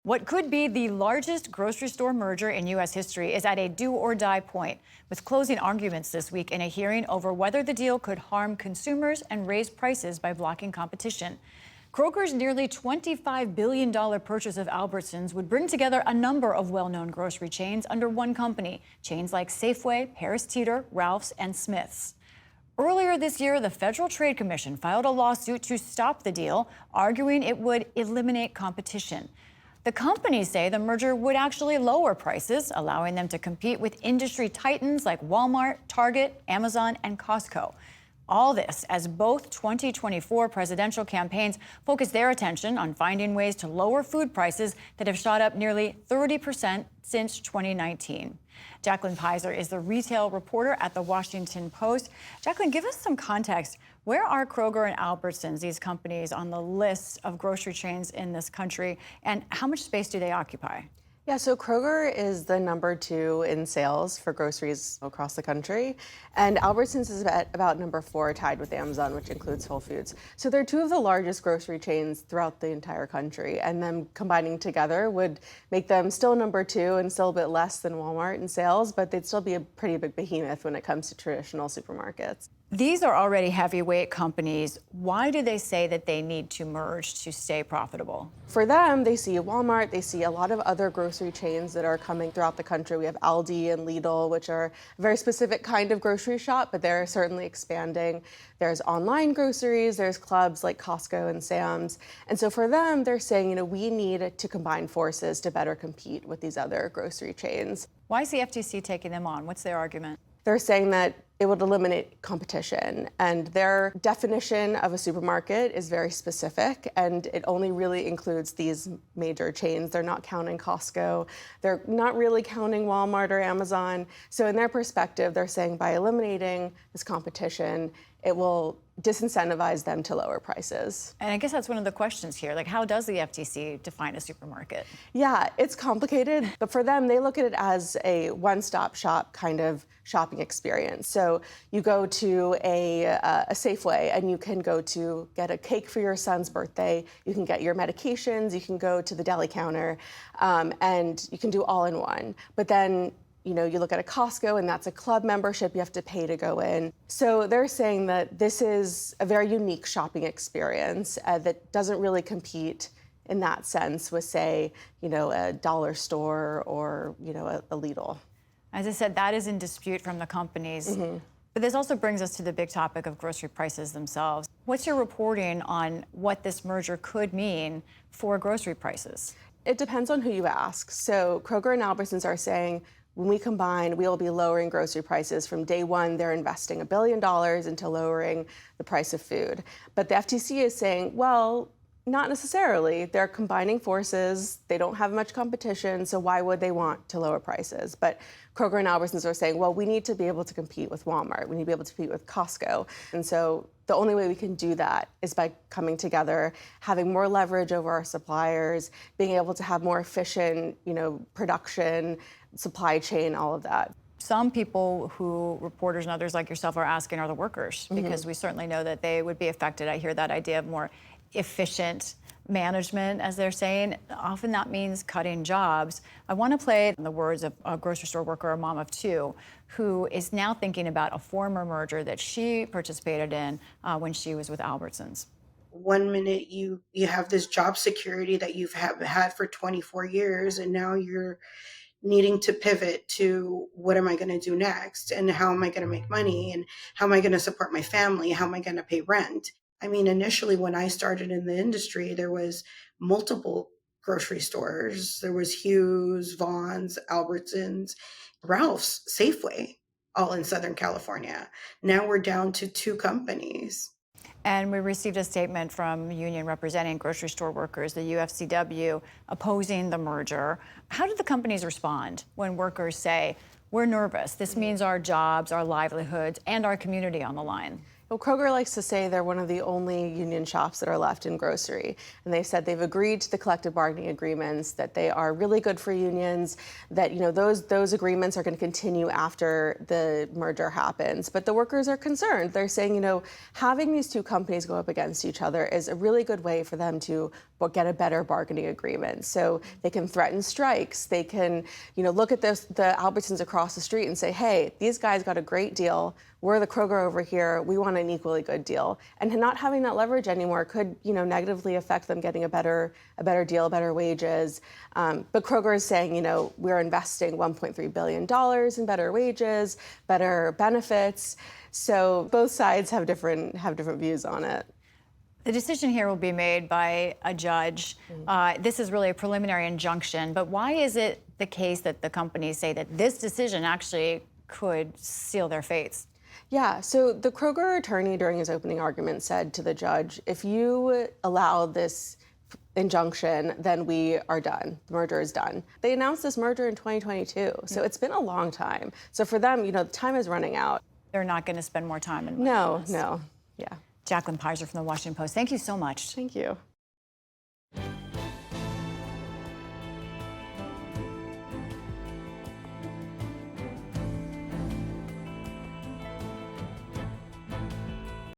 What could be the largest grocery store merger in U.S. history is at a do-or-die point, with closing arguments this week in a hearing over whether the deal could harm consumers and raise prices by blocking competition. Kroger's nearly $25 billion purchase of Albertsons would bring together a number of well-known grocery chains under one company, chains like Safeway, Harris Teeter, Ralph's, and Smith's. Earlier this year, the Federal Trade Commission filed a lawsuit to stop the deal, arguing it would eliminate competition. The companies say the merger would actually lower prices, allowing them to compete with industry titans like Walmart, Target, Amazon, and Costco. All this as both 2024 presidential campaigns focus their attention on finding ways to lower food prices that have shot up nearly 30% since 2019. Jacqueline Pizer is the retail reporter at The Washington Post. Jacqueline, give us some context. Where are Kroger and Albertsons, these companies, on the list of grocery chains in this country, and how much space do they occupy? Yeah, so Kroger is the #2 in sales for groceries across the country, and Albertsons is about #4, tied with Amazon, which includes Whole Foods. So they're two of the largest grocery chains throughout the entire country, and them combining together would make them still #2 and still a bit less than Walmart in sales, but they'd still be a pretty big behemoth when it comes to traditional supermarkets. These are already heavyweight companies. Why do they say that they need to merge to stay profitable? For them, they see Walmart, they see a lot of other grocery chains that are coming throughout the country. We have Aldi and Lidl, which are a very specific kind of grocery shop, but they're certainly expanding. There's online groceries, there's clubs like Costco and Sam's. And so for them, they're saying, we need to combine forces to better compete with these other grocery chains. Why is the FTC taking them on? What's their argument? They're saying that it would eliminate competition, and their definition of a supermarket is very specific, and it only really includes these major chains. They're not counting Costco. They're not really counting Walmart or Amazon. So in their perspective, they're saying by eliminating this competition, it will disincentivize them to lower prices. And I guess that's one of the questions here. Like, how does the FTC define a supermarket? Yeah, it's complicated, but for them, they look at it as a one-stop shop kind of shopping experience. So you go to a Safeway and you can go to get a cake for your son's birthday. You can get your medications. You can go to the deli counter, and you can do all in one. But then you look at a Costco, and that's a club membership. You have to pay to go in. So they're saying that this is a very unique shopping experience that doesn't really compete in that sense with, say, a dollar store or, a Lidl. As I said, that is in dispute from the companies. Mm-hmm. But this also brings us to the big topic of grocery prices themselves. What's your reporting on what this merger could mean for grocery prices? It depends on who you ask. So Kroger and Albertsons are saying, when we combine, we will be lowering grocery prices. From day one, they're investing $1 billion into lowering the price of food. But the FTC is saying, well, not necessarily. They're combining forces. They don't have much competition, so why would they want to lower prices? But Kroger and Albertsons are saying, well, we need to be able to compete with Walmart. We need to be able to compete with Costco. And so the only way we can do that is by coming together, having more leverage over our suppliers, being able to have more efficient, production, supply chain, all of that. Some people who reporters and others like yourself are asking are the workers, because we certainly know that they would be affected. I hear that idea of more efficient management, as they're saying. Often that means cutting jobs. I want to play the words of a grocery store worker, a mom of two, who is now thinking about a former merger that she participated in when she was with Albertsons. One minute you have this job security that you've had for 24 years, and now you're needing to pivot to what am I going to do next, and how am I going to make money, and how am I going to support my family, how am I going to pay rent? I mean, initially when I started in the industry, there was multiple grocery stores. There was Hughes, Vons, Albertsons, Ralph's, Safeway, all in Southern California. Now we're down to 2 companies. And we received a statement from the union representing grocery store workers, the UFCW, opposing the merger. How did the companies respond when workers say, we're nervous, this means our jobs, our livelihoods, and our community on the line? Well, Kroger likes to say they're one of the only union shops that are left in grocery. And they said they've agreed to the collective bargaining agreements, that they are really good for unions, that those agreements are going to continue after the merger happens. But the workers are concerned. They're saying, having these two companies go up against each other is a really good way for them to get a better bargaining agreement. So they can threaten strikes. They can, look at the Albertsons across the street and say, hey, these guys got a great deal. We're the Kroger over here. We want an equally good deal. And not having that leverage anymore could, negatively affect them getting a better deal, better wages. But Kroger is saying, we're investing $1.3 billion in better wages, better benefits. So both sides have different views on it. The decision here will be made by a judge. This is really a preliminary injunction, but why is it the case that the companies say that this decision actually could seal their fates? Yeah, so the Kroger attorney during his opening argument said to the judge, if you allow this injunction, then we are done. The merger is done. They announced this merger in 2022, so it's been a long time. So for them, the time is running out. They're not going to spend more time in No, yeah. yeah. Jacqueline Pizer from the Washington Post, thank you so much. Thank you.